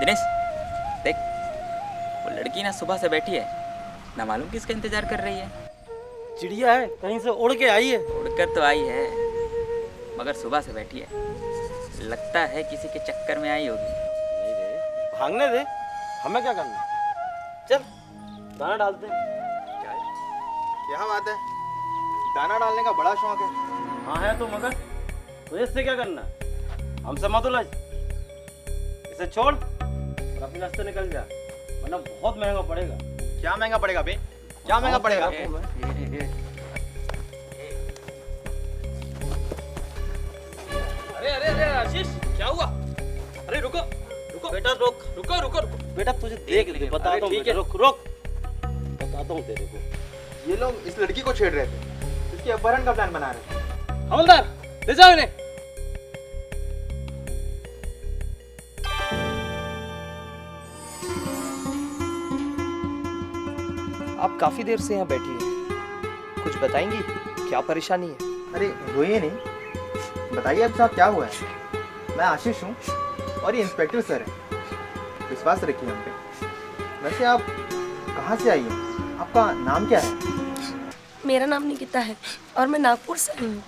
दिनेश देख, वो लड़की ना सुबह से बैठी है, ना मालूम किसका इंतजार कर रही है। चिड़िया है, कहीं से उड़ के आई है। उड़कर तो आई है, मगर सुबह से बैठी है। लगता है किसी के चक्कर में आई होगी। नहीं रे, भागने दे, हमें क्या करना। चल दाना डालते हैं। क्या बात है, दाना डालने का बड़ा शौक है। हाँ है तो, मगर तुझे इससे क्या करना, हमसे मत उलझ। इसे छोड़ और अपने रास्ते निकल जा, वरना बहुत महंगा पड़ेगा। क्या महंगा पड़ेगा बे, क्या महंगा पड़ेगा? अरे अरे अरे आशीष, क्या हुआ? अरे रुको रुको बेटा रुक, रुको रुको रुको। बेटा तुझे देख ले, बताता हूँ। ठीक है, रुक रुक, बताता हूँ तेरे को। ये लोग इस लड़की को छेड़ रहे थे, इसके अपहरण का प्लान बना रहे थे। हवलदार ले जाओ इन्हें। आप काफी देर से यहाँ बैठी हैं, कुछ बताएंगी क्या परेशानी है? अरे रोइए नहीं, बताइए अब साहब क्या हुआ है। मैं आशीष हूँ और ये इंस्पेक्टर सर है, विश्वास रखिए हम पे। वैसे आप कहाँ से आई हैं, आपका नाम क्या है? मेरा नाम निकिता है और मैं नागपुर से आई हूँ।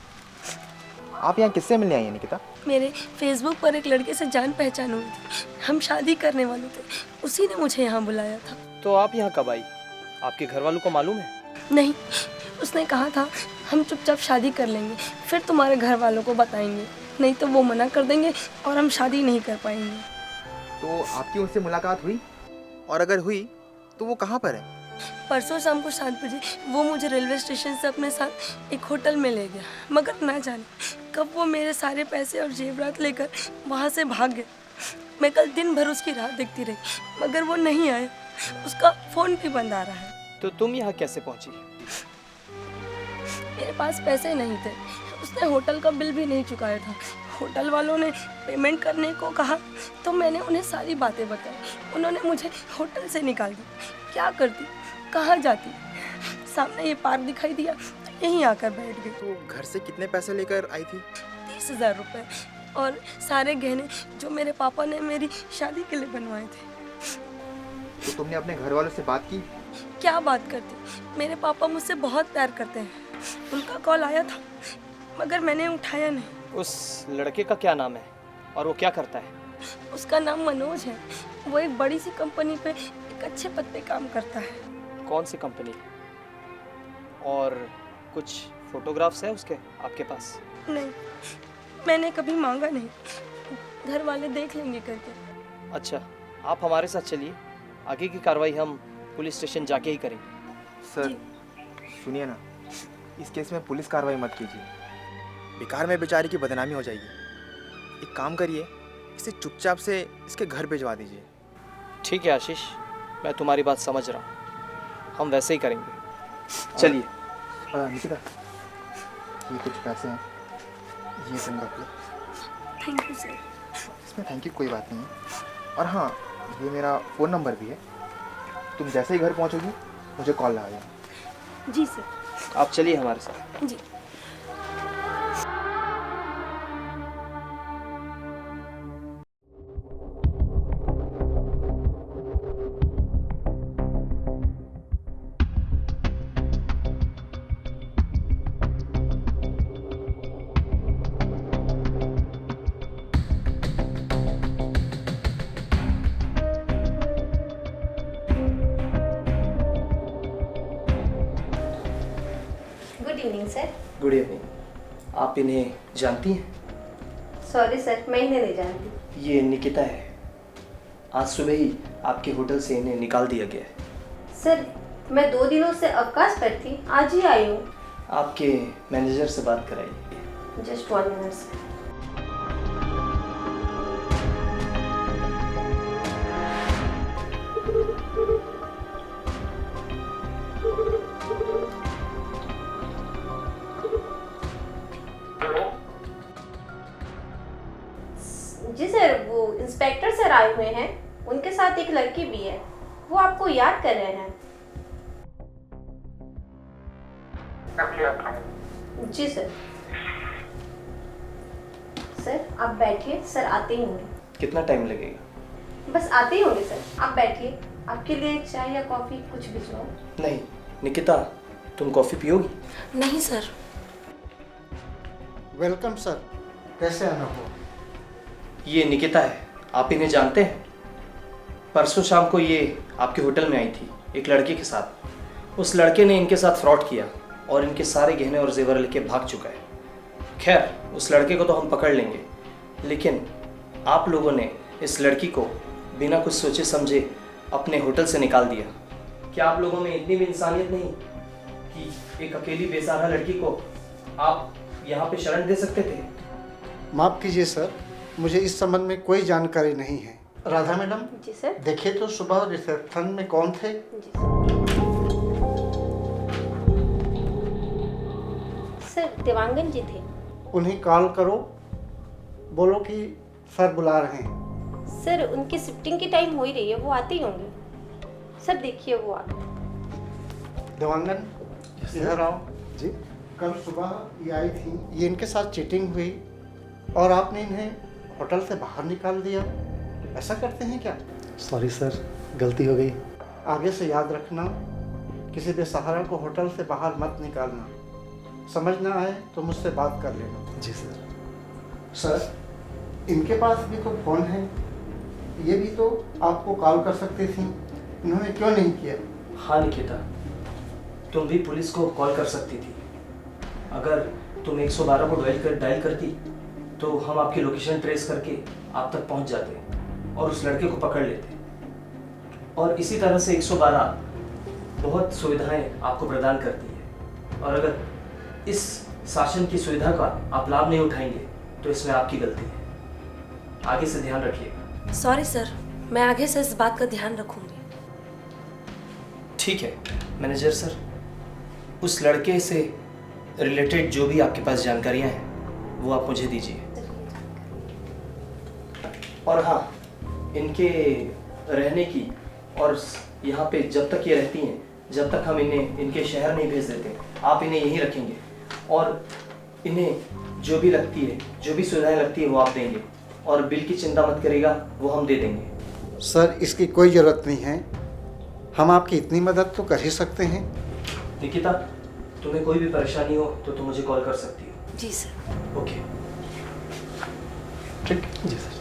आप यहाँ किससे मिलने आई हैं निकिता? मेरे फेसबुक पर एक लड़के से जान पहचान हुई थी, हम शादी करने वाले थे, उसी ने मुझे यहाँ बुलाया था। तो आप यहाँ कब आई? आपके घर वालों को मालूम है? नहीं, उसने कहा था हम चुपचाप शादी कर लेंगे, फिर तुम्हारे घर वालों को बताएंगे, नहीं तो वो मना कर देंगे और हम शादी नहीं कर पाएंगे। तो आपकी उनसे मुलाकात हुई, और अगर हुई तो वो कहाँ पर है? परसों शाम को 7 बजे वो मुझे रेलवे स्टेशन से अपने साथ एक होटल में ले गया, मगर ना जाने कब वो मेरे सारे पैसे और जेवरात लेकर वहाँ से भाग गया। मैं कल दिन भर उसकी राह देखती रही, मगर वो नहीं आया, उसका फ़ोन भी बंद आ रहा है। तो तुम यहाँ कैसे पहुँची? मेरे पास पैसे नहीं थे, उसने होटल का बिल भी नहीं चुकाया था। होटल वालों ने पेमेंट करने को कहा तो मैंने उन्हें सारी बातें बताई। उन्होंने मुझे होटल से निकाल दिया। क्या करती, कहाँ जाती? सामने ये पार्क दिखाई दिया, यहीं आकर बैठ गई। तो घर से कितने पैसे लेकर आई थी? 30,000 रुपये और सारे गहने जो मेरे पापा ने मेरी शादी के लिए बनवाए थे। तो तुमने अपने घर वालों से बात की? क्या बात करती, मेरे पापा मुझसे बहुत प्यार करते हैं। उनका कॉल आया था मगर मैंने उठाया नहीं। उस लड़के का क्या नाम है और वो क्या करता है? उसका नाम मनोज है, वो एक बड़ी सी कंपनी पे एक अच्छे पद पे काम करता है। कौन सी कंपनी? और कुछ फोटोग्राफ्स है उसके आपके पास? नहीं, मैंने कभी मांगा नहीं, घर वाले देख लेंगे करके। अच्छा, आप हमारे साथ चलिए, आगे की कार्रवाई हम पुलिस स्टेशन जाके ही करेंगे। सर सुनिए ना, इस केस में पुलिस कार्रवाई मत कीजिए, बेकार में बेचारी की बदनामी हो जाएगी। एक काम करिए, इसे चुपचाप से इसके घर भिजवा दीजिए। ठीक है आशीष, मैं तुम्हारी बात समझ रहा हूँ, हम वैसे ही करेंगे। चलिए। निकिता, ये कुछ पैसे हैं, ये तुम रख लो। Thank you sir. इसमें थैंक यू कोई बात नहीं है। और हाँ, ये मेरा फ़ोन नंबर भी है, तुम जैसे ही घर पहुँचोगी मुझे कॉल लगा देना। जी सर। आप चलिए हमारे साथ। जी। Good evening sir. Good evening. आप इन्हें जानती हैं? सॉरी सर, मैं इन्हें नहीं जानती। ये निकिता है, आज सुबह ही आपके होटल से इन्हें निकाल दिया गया है। सर मैं 2 दिनों से अवकाश पर थी, आज ही आई हूँ। आपके मैनेजर से बात कराइए। Just 1 minute sir. जी सर, वो इंस्पेक्टर सर आए हुए हैं, उनके साथ एक लड़की भी है, वो आपको याद कर रहे हैं। जी सर। सर आप बैठिए, सर आते ही होंगे। कितना टाइम लगेगा? बस आते ही होंगे सर, आप बैठिए। आपके लिए चाय या कॉफ़ी कुछ भिजवाओ? नहीं निकिता, तुम कॉफ़ी पियोगी? नहीं सर। वेलकम सर, कैसे आना हो? ये निकिता है, आप इन्हें जानते हैं? परसों शाम को ये आपके होटल में आई थी एक लड़के के साथ। उस लड़के ने इनके साथ फ्रॉड किया और इनके सारे गहने और जेवर लेके भाग चुका है। खैर, उस लड़के को तो हम पकड़ लेंगे, लेकिन आप लोगों ने इस लड़की को बिना कुछ सोचे समझे अपने होटल से निकाल दिया। क्या आप लोगों में इतनी भी इंसानियत नहीं कि एक अकेली बेसहारा लड़की को आप यहाँ पे शरण दे सकते थे? माफ़ कीजिए सर, मुझे इस संबंध में कोई जानकारी नहीं है। राधा मैडम, जी सर। देखिए तो सुबह रिसेप्शन में कौन थे? जी सर। सर देवांगन जी थे। उन्हें कॉल करो, बोलो कि सर बुला रहे हैं। सर उनकी शिफ्टिंग की टाइम हो ही रही है, वो आते ही होंगे। सर देखिए वो आ गए। देवांगन, इधर आओ। जी, कल सुबह ये आई थी, ये इनके साथ चीटिंग हुई और आपने इन्हें होटल से बाहर निकाल दिया। ऐसा करते हैं क्या? सॉरी सर, गलती हो गई। आगे से याद रखना, किसी बेसहारा को होटल से बाहर मत निकालना। समझ ना आए तो मुझसे बात कर लेना। जी सर। सर, इनके पास भी तो फ़ोन है, ये भी तो आपको कॉल कर सकती थी, इन्होंने क्यों नहीं किया? हाँ निकिता, तुम भी पुलिस को कॉल कर सकती थी। अगर तुम 112 को डायल करती तो हम आपकी लोकेशन ट्रेस करके आप तक पहुंच जाते और उस लड़के को पकड़ लेते। और इसी तरह से 112 बहुत सुविधाएं आपको प्रदान करती है, और अगर इस शासन की सुविधा का आप लाभ नहीं उठाएंगे तो इसमें आपकी गलती है। आगे से ध्यान रखिएगा। सॉरी सर, मैं आगे से इस बात का ध्यान रखूंगी। ठीक है मैनेजर सर, उस लड़के से रिलेटेड जो भी आपके पास जानकारियां हैं वो आप मुझे दीजिए। और हाँ, इनके रहने की और यहाँ पे जब तक ये रहती हैं, जब तक हम इन्हें इनके शहर नहीं भेज देते, आप इन्हें यहीं रखेंगे और इन्हें जो भी लगती है, जो भी सुविधाएं लगती है वो आप देंगे, और बिल की चिंता मत करिएगा, वो हम दे देंगे। सर, इसकी कोई ज़रूरत नहीं है, हम आपकी इतनी मदद तो कर ही सकते हैं। निकिता, तुम्हें कोई भी परेशानी हो तो तुम मुझे कॉल कर सकती हो। जी सर। ओके, ठीक। जी सर।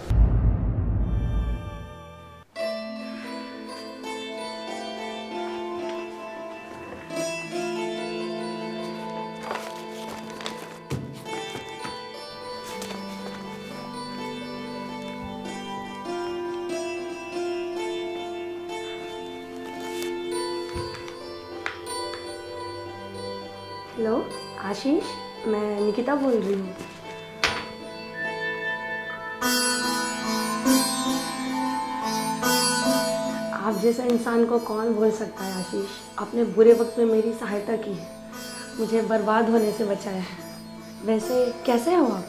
हेलो आशीष, मैं निकिता बोल रही हूँ। आप जैसा इंसान को कौन भूल सकता है आशीष? आपने बुरे वक्त में मेरी सहायता की है, मुझे बर्बाद होने से बचाया है। वैसे कैसे हो आप?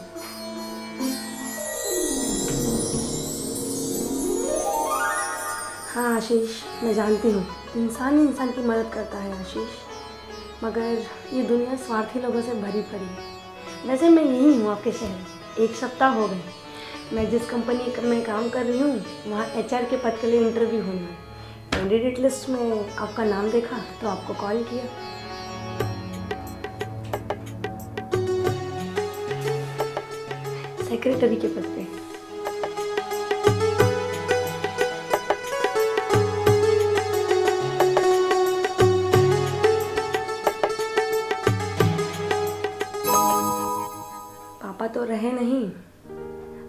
हाँ आशीष, मैं जानती हूँ इंसान ही इंसान की मदद करता है आशीष, मगर ये दुनिया स्वार्थी लोगों से भरी पड़ी है। वैसे मैं यही हूँ आपके शहर, 1 सप्ताह हो गए। मैं जिस कंपनी में काम कर रही हूँ वहाँ HR के पद के लिए इंटरव्यू होना है। कैंडिडेट लिस्ट में आपका नाम देखा तो आपको कॉल किया। सेक्रेटरी के पद पे। पापा तो रहे नहीं,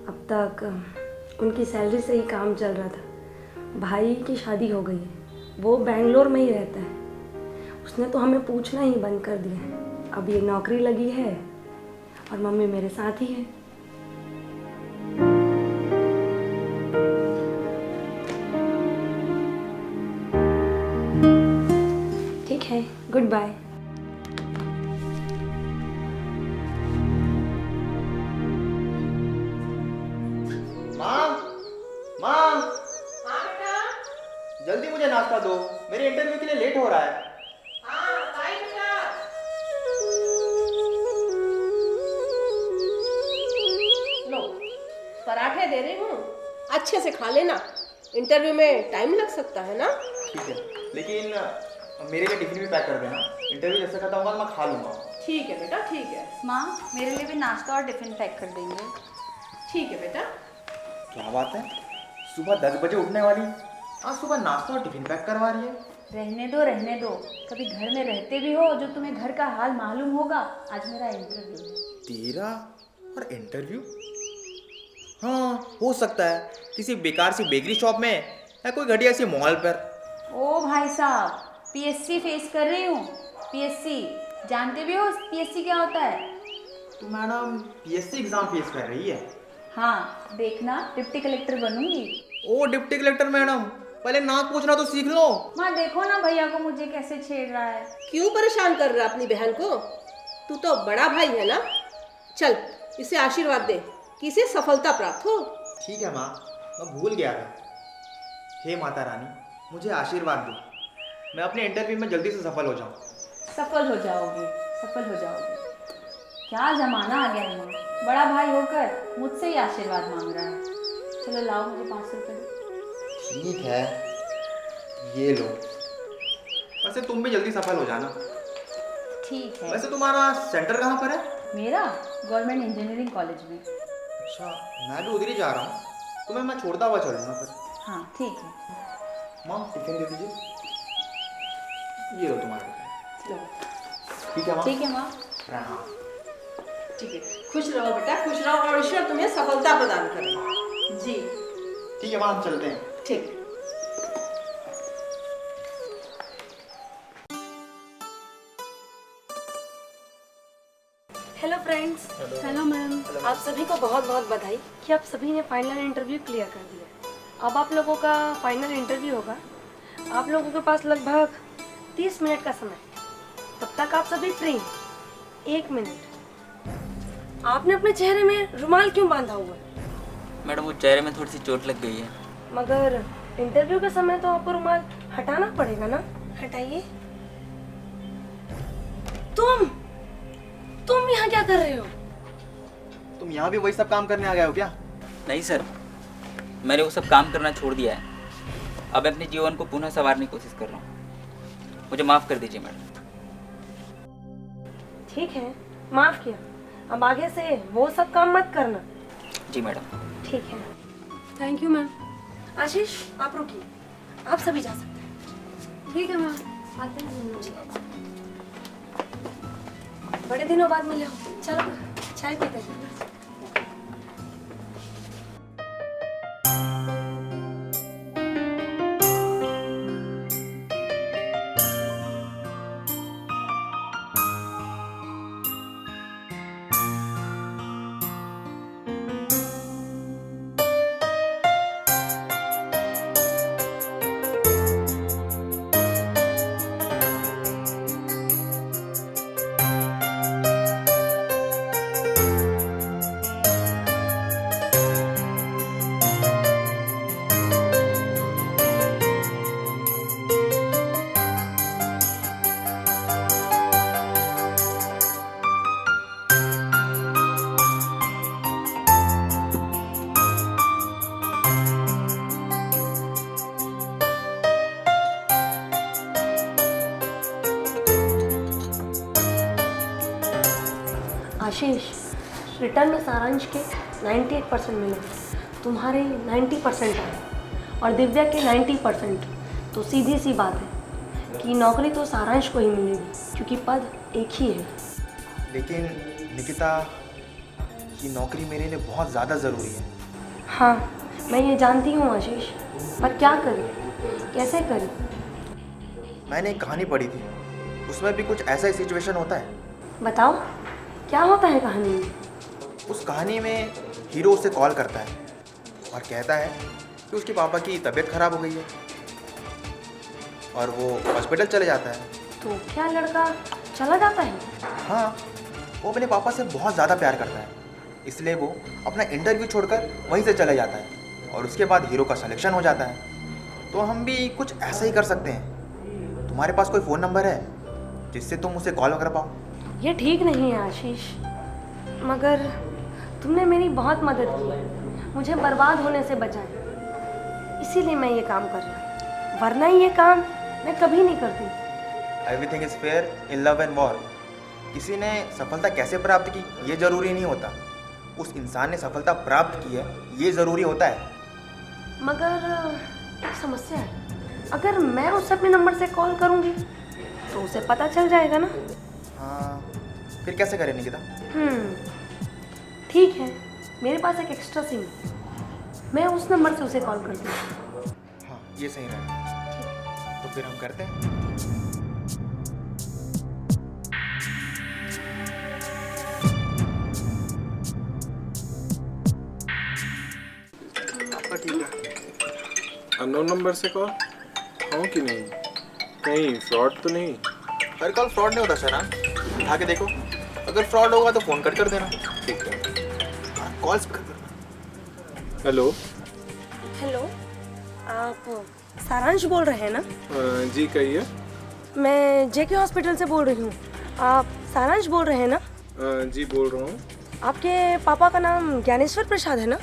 अब तक उनकी सैलरी से ही काम चल रहा था। भाई की शादी हो गई है, वो बेंगलोर में ही रहता है। उसने तो हमें पूछना ही बंद कर दिया है। अब ये नौकरी लगी है और मम्मी मेरे साथ ही है। ठीक है, गुड बाय। माँ, जल्दी मुझे नाश्ता दो, मेरे इंटरव्यू के लिए लेट हो रहा है। लो, पराठे दे रही हूँ, अच्छे से खा लेना। इंटरव्यू में टाइम लग सकता है ना। ठीक है, लेकिन मेरे लिए टिफिन भी पैक कर देना। इंटरव्यू जैसे खत्म होगा मैं खा लूँगा। ठीक है बेटा, ठीक है। माँ मेरे लिए भी नाश्ता और टिफिन पैक कर देंगे। ठीक है बेटा। क्या बात है, सुबह 10 बजे उठने वाली आज सुबह नाश्ता और टिफिन पैक करवा रही है। रहने दो रहने दो, कभी घर में रहते भी हो जो तुम्हें घर का हाल मालूम होगा। आज मेरा इंटरव्यू है। तेरा और इंटरव्यू? हाँ, हो सकता है किसी बेकार सी बेकरी शॉप में या कोई घटिया सी मॉल पर। ओ भाई साहब, पीएससी फेस कर रही हूँ। पीएससी जानते भी हो पीएससी क्या होता है? तो मैडम पीएससी एग्जाम फेस कर रही है? हाँ देखना, डिप्टी कलेक्टर बनूंगी। ओ डिप्टी कलेक्टर मैडम, पहले नाक पूछना तो सीख लो। माँ देखो ना भैया को मुझे कैसे छेड़ रहा है। क्यों परेशान कर रहा अपनी बहन को? तू तो बड़ा भाई है ना। चल इसे आशीर्वाद दे कि इसे सफलता प्राप्त हो। ठीक है माँ, मैं भूल गया था। हे माता रानी, मुझे आशीर्वाद दो, मैं अपने इंटरव्यू में जल्दी से सफल हो जाऊँ। सफल हो जाओगे, सफल हो जाओगे। क्या जमाना आ गया है माँ, बड़ा भाई होकर मुझसे ही आशीर्वाद मांग रहा है। चलो लाओ मुझे 500 रुपये। ठीक है, ये लो। वैसे तुम भी जल्दी सफल हो जाना। ठीक है। वैसे तुम्हारा सेंटर कहाँ पर है? मेरा गवर्नमेंट इंजीनियरिंग कॉलेज में। अच्छा, मैं भी उधर ही जा रहा हूँ, तुम्हें मैं छोड़ता हुआ चलूँगा फिर। हाँ ठीक है। माँ टिफिन दे दीजिए। ये लो तुम्हारा। चलो ठीक है माँ। ठीक है माँ। हाँ ठीक है, खुश रहो बेटा, खुश रहो और ईश्वर तुम्हें सफलता प्रदान करे। जी ठीक है माँ, हम चलते हैं। ठीक। Hello friends. Hello ma'am. आप सभी को बहुत बहुत बधाई कि आप सभी ने फाइनल इंटरव्यू क्लियर कर दिया। अब आप लोगों का फाइनल इंटरव्यू होगा। आप लोगों के पास लगभग 30 मिनट का समय, तब तक आप सभी फ्री। 1 मिनट, आपने अपने चेहरे में रुमाल क्यों बांधा हुआ है? मैडम वो चेहरे में थोड़ी सी चोट लग गई है। मगर इंटरव्यू के समय तो आपको रुमाल हटाना पड़ेगा ना। हटाइए। तुम यहाँ क्या कर रहे हो? तुम यहाँ भी वही सब काम करने आ गए हो क्या? नहीं सर, मैंने वो सब काम करना छोड़ दिया है। अब मैं अपने जीवन को पुनः संवारने की कोशिश कर रहा हूँ। मुझे माफ़ कर दीजिए मैडम। ठीक है, माफ किया। अब आगे से वो सब काम मत करना। जी मैडम। ठीक है, थैंक यू मैम। आशीष आप रुकिए, आप सभी जा सकते हैं। ठीक है मैम, आते हैं। बड़े दिनों बाद मिले हो, चलो चाय पीते हैं। आशीष, रिटर्न में सारांश के 98% मिले, तुम्हारे 90% आए और दिव्या के 90%। तो सीधी सी बात है कि नौकरी तो सारांश को ही मिलेगी क्योंकि पद एक ही है। लेकिन निकिता, ये नौकरी मेरे लिए बहुत ज़्यादा ज़रूरी है। हाँ, मैं ये जानती हूँ आशीष, पर क्या करें, कैसे करें? मैंने एक कहानी पढ़ी थी, उसमें भी कुछ ऐसा ही सिचुएशन होता है। बताओ, क्या होता है कहानी में? उस कहानी में हीरो उसे कॉल करता है और कहता है कि उसके पापा की तबीयत खराब हो गई है और वो हॉस्पिटल चले जाता है। तो क्या लड़का चला जाता है? हाँ, वो अपने पापा से बहुत ज़्यादा प्यार करता है, इसलिए वो अपना इंटरव्यू छोड़कर वहीं से चला जाता है और उसके बाद हीरो का सिलेक्शन हो जाता है। तो हम भी कुछ ऐसा ही कर सकते हैं। तुम्हारे पास कोई फ़ोन नंबर है जिससे तुम उसे कॉल कर पाओ? ये ठीक नहीं है आशीष, मगर तुमने मेरी बहुत मदद की, मुझे बर्बाद होने से बचाया। इसीलिए मैं ये काम कर रही हूँ, वरना ये काम मैं कभी नहीं करती। Everything is fair in love and war. किसी ने सफलता कैसे प्राप्त की ये ज़रूरी नहीं होता, उस इंसान ने सफलता प्राप्त की है ये ज़रूरी होता है। मगर एक समस्या है, अगर मैं उसे अपने नंबर से कॉल करूँगी तो उसे पता चल जाएगा ना। हाँ, फिर कैसे करें निकिता? ठीक है, मेरे पास एक एक्स्ट्रा सिम है, मैं उस नंबर से उसे कॉल करती हूँ। हाँ, ये सही रहेगा। तो फिर हम करते हैं। आपका ठीक है। अननोन नंबर से कॉल हाँ कि नहीं, कहीं फ्रॉड तो नहीं? हर कॉल फ्रॉड नहीं होता सर, उठा के देखो, अगर फ्रॉड होगा तो फ़ोन कट कर देना। ठीक है। कॉल स्पीकर करना। हेलो। हेलो, आप सारांश बोल रहे हैं ना? जी कहिए। मैं जेके हॉस्पिटल से बोल रही हूँ, आप सारांश बोल रहे हैं ना? जी बोल रहा हूँ। आपके पापा का नाम ज्ञानेश्वर प्रसाद है ना?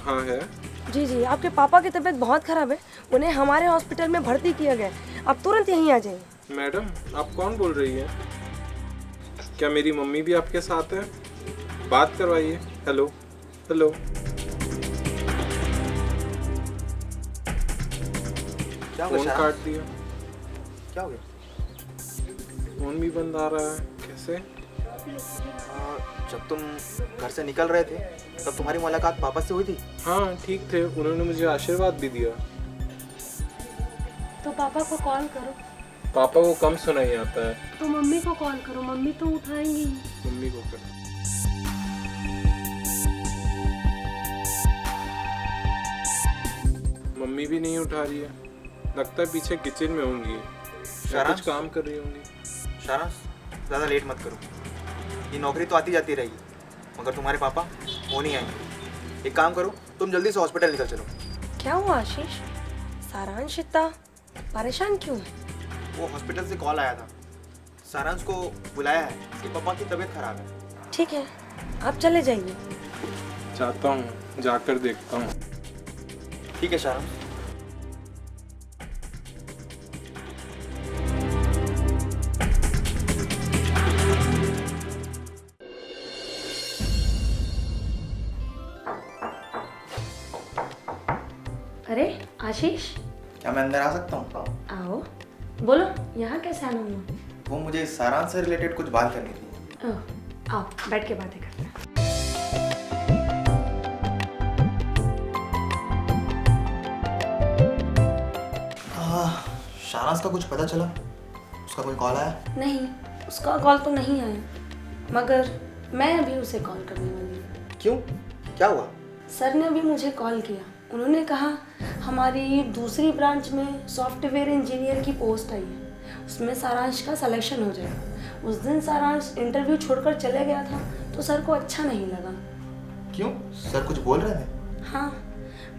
हाँ है। जी, आपके पापा की तबीयत बहुत ख़राब है, उन्हें हमारे हॉस्पिटल में भर्ती किया गया है, आप तुरंत यहीं आ जाइए। मैडम आप कौन बोल रही हैं? क्या मेरी मम्मी भी आपके साथ है? बात करवाइए। Hello hello. क्या फोन काट दिया। क्या हो गया? फोन भी बंद आ रहा है, कैसे? जब तुम घर से निकल रहे थे तब तुम्हारी मुलाकात पापा से हुई थी? हाँ ठीक थे, उन्होंने मुझे आशीर्वाद भी दिया। तो पापा को कॉल करो। पापा को कम सुनाई आता है। तो मम्मी को कॉल करो, मम्मी तो उठाएंगी ही। मम्मी को कर। मम्मी भी नहीं उठा रही है, लगता है पीछे किचन में होंगी, कुछ काम कर रही होंगी। सारांश, ज़्यादा लेट मत करो, ये नौकरी तो आती जाती रहेगी, मगर तुम्हारे पापा वो नहीं आएंगे। एक काम करो, तुम जल्दी से हॉस्पिटल निकल चलो। क्या हुआ आशीष, सारांश इतना परेशान क्यों है? वो हॉस्पिटल से कॉल आया था, सारांश को बुलाया है, उसके पापा की तबीयत खराब है। ठीक है, आप चले जाइए। चाहता हूँ, जाकर देखता हूँ। ठीक है सारांश। अरे आशीष, क्या मैं अंदर आ सकता हूँ? आओ। बोलो, यहाँ कैसे आना हुआ? वो मुझे सारांश से रिलेटेड कुछ बात करनी थी। ओह, आओ बैठ के बातें करते हैं। सारांश का कुछ पता चला? उसका कोई कॉल आया? नहीं, उसका कॉल तो नहीं आया, मगर मैं अभी उसे कॉल करने वाली हूँ। क्यों, क्या हुआ? सर ने अभी मुझे कॉल किया, उन्होंने कहा हमारी दूसरी ब्रांच में सॉफ्टवेयर इंजीनियर की पोस्ट आई है, उसमें सारांश का सिलेक्शन हो जाएगा। उस दिन सारांश इंटरव्यू छोड़कर चले गया था तो सर को अच्छा नहीं लगा। क्यों, सर कुछ बोल रहे थे? हाँ,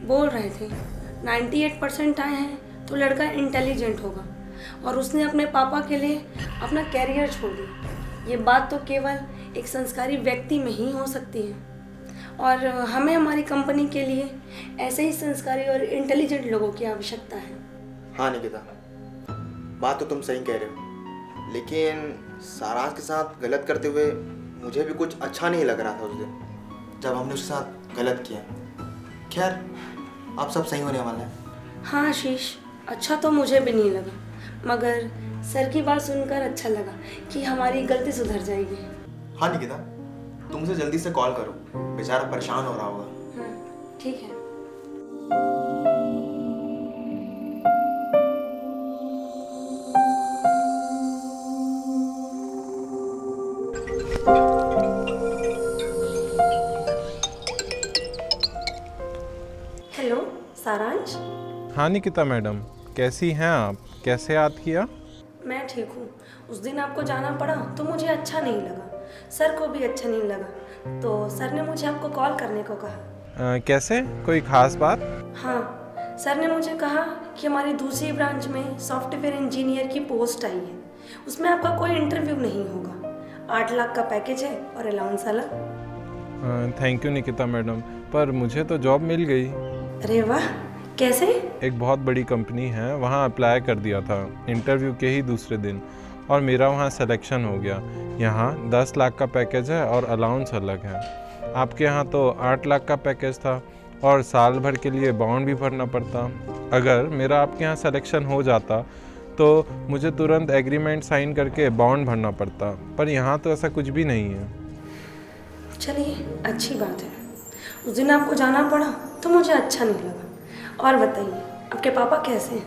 बोल रहे थे 98% आए हैं तो लड़का इंटेलिजेंट होगा, और उसने अपने पापा के लिए अपना कैरियर छोड़ दिया। ये बात तो केवल एक संस्कारी व्यक्ति में ही हो सकती है, और हमें हमारी कंपनी के लिए ऐसे ही संस्कारी और इंटेलिजेंट लोगों की आवश्यकता है। हाँ निकिता, बात तो तुम सही कह रहे हो, लेकिन सारांश के साथ गलत करते हुए मुझे भी कुछ अच्छा नहीं लग रहा था उस दिन, जब हमने उसके साथ गलत किया। खैर, अब सब सही होने वाला है। हाँ आशीष, अच्छा तो मुझे भी नहीं लगा, मगर सर की बात सुनकर अच्छा लगा कि हमारी गलती सुधर जाएगी। हाँ निकिता, तुम उसे जल्दी से कॉल करो, बेचारा परेशान हो रहा होगा। हाँ ठीक है। हेलो सारांश। हाँ निकिता मैडम, कैसी हैं आप? कैसे याद किया? मैं ठीक हूँ। उस दिन आपको जाना पड़ा तो मुझे अच्छा नहीं लगा, सर को भी अच्छा नहीं लगा, तो सर ने मुझे आपको कॉल करने को कहा। कैसे, कोई खास बात? हाँ, सर ने मुझे कहा कि हमारी दूसरी ब्रांच में सॉफ्टवेयर इंजीनियर की पोस्ट आई है, उसमें आपका कोई इंटरव्यू नहीं होगा, 8 लाख का पैकेज है और अलाउंस अलग। थैंक यू निकिता मैडम, पर मुझे तो जॉब मिल गई। अरे वाह, कैसे? एक बहुत बड़ी कंपनी है, वहाँ अप्लाई कर दिया था इंटरव्यू के ही दूसरे दिन, और मेरा वहाँ सिलेक्शन हो गया। यहाँ 10 लाख का पैकेज है और अलाउंस अलग है। आपके यहाँ तो 8 लाख का पैकेज था और साल भर के लिए बॉन्ड भी भरना पड़ता। अगर मेरा आपके यहाँ सिलेक्शन हो जाता तो मुझे तुरंत एग्रीमेंट साइन करके बॉन्ड भरना पड़ता, पर यहाँ तो ऐसा कुछ भी नहीं है। चलिए अच्छी बात है, उस दिन आपको जाना पड़ा तो मुझे अच्छा नहीं लगा। और बताइए आपके पापा कैसे हैं?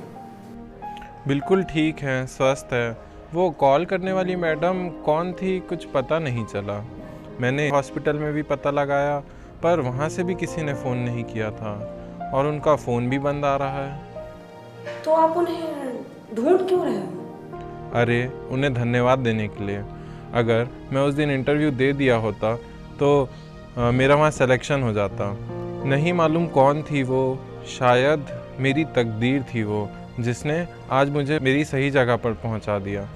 बिल्कुल ठीक है, स्वस्थ है। वो कॉल करने वाली मैडम कौन थी कुछ पता नहीं चला। मैंने हॉस्पिटल में भी पता लगाया पर वहाँ से भी किसी ने फ़ोन नहीं किया था और उनका फ़ोन भी बंद आ रहा है। तो आप उन्हें ढूंढ क्यों रहे हो? अरे उन्हें धन्यवाद देने के लिए। अगर मैं उस दिन इंटरव्यू दे दिया होता तो मेरा वहाँ सिलेक्शन हो जाता। नहीं मालूम कौन थी वो, शायद मेरी तकदीर थी वो, जिसने आज मुझे मेरी सही जगह पर पहुँचा दिया।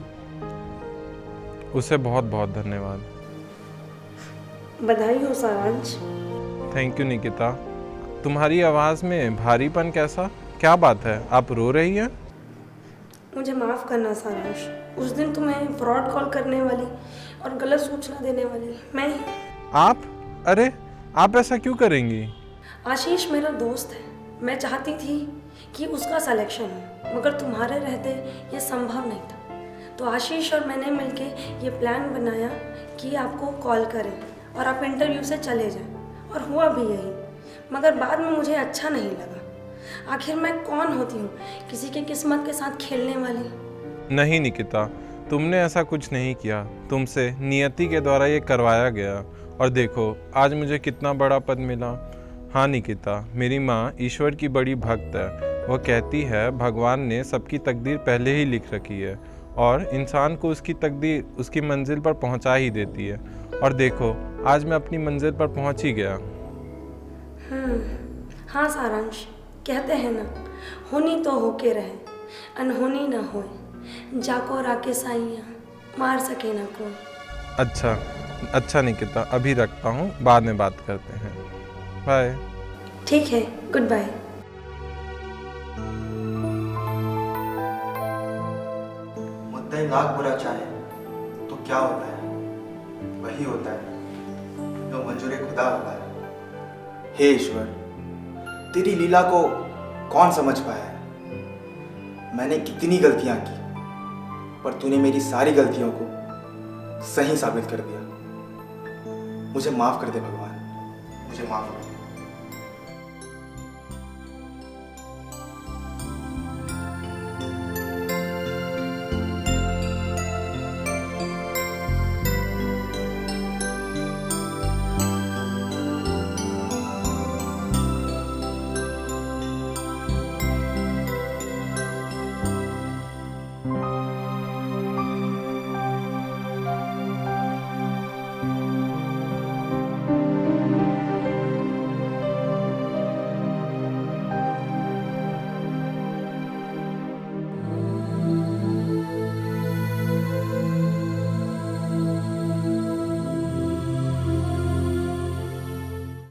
उसे बहुत बहुत धन्यवाद। बधाई हो सारांश। Thank you Nikita. तुम्हारी आवाज़ में भारीपन कैसा? क्या बात है, आप रो रही हैं? मुझे माफ़ करना सारांश, उस दिन तुम्हें फ्रॉड कॉल करने वाली और गलत सूचना देने वाली मैं ही। आप? अरे आप ऐसा क्यों करेंगी? आशीष मेरा दोस्त है, मैं चाहती थी कि उसका सिलेक्शन हो, मगर तुम्हारे रहते ये संभव नहीं था। तो आशीष और मैंने मिलके ये प्लान बनाया कि आपको कॉल करें और आप इंटरव्यू से चले जाएं, और हुआ भी यही। मगर बाद में मुझे अच्छा नहीं लगा। आखिर मैं कौन होती हूँ किसी के किस्मत के साथ खेलने वाली? नहीं निकिता, तुमने ऐसा कुछ नहीं किया। तुमसे नियति के द्वारा ये करवाया गया और देखो आज मुझे कितना बड़ा पद मिला। हाँ निकिता, मेरी माँ ईश्वर की बड़ी भक्त है। वह कहती है भगवान ने सबकी तकदीर पहले ही लिख रखी है और इंसान को उसकी तकदीर उसकी मंजिल पर पहुँचा ही देती है। और देखो आज मैं अपनी मंजिल पर पहुँच ही गया। हाँ सारांश, कहते हैं ना, होनी तो होके रहे, अनहोनी ना होए, जाको राके साइया मार सके ना कोई। अच्छा निकिता, अभी रखता हूँ, बाद में बात करते हैं। बाय। ठीक है, गुड बाय। मुद्दई लाख बुरा चाहे तो क्या होता है, वही होता है जो मंजूर खुदा होता है। हे ईश्वर, तेरी लीला को कौन समझ पाया है? मैंने कितनी गलतियां की, पर तूने मेरी सारी गलतियों को सही साबित कर दिया। मुझे माफ कर दे भगवान, मुझे माफ कर दे।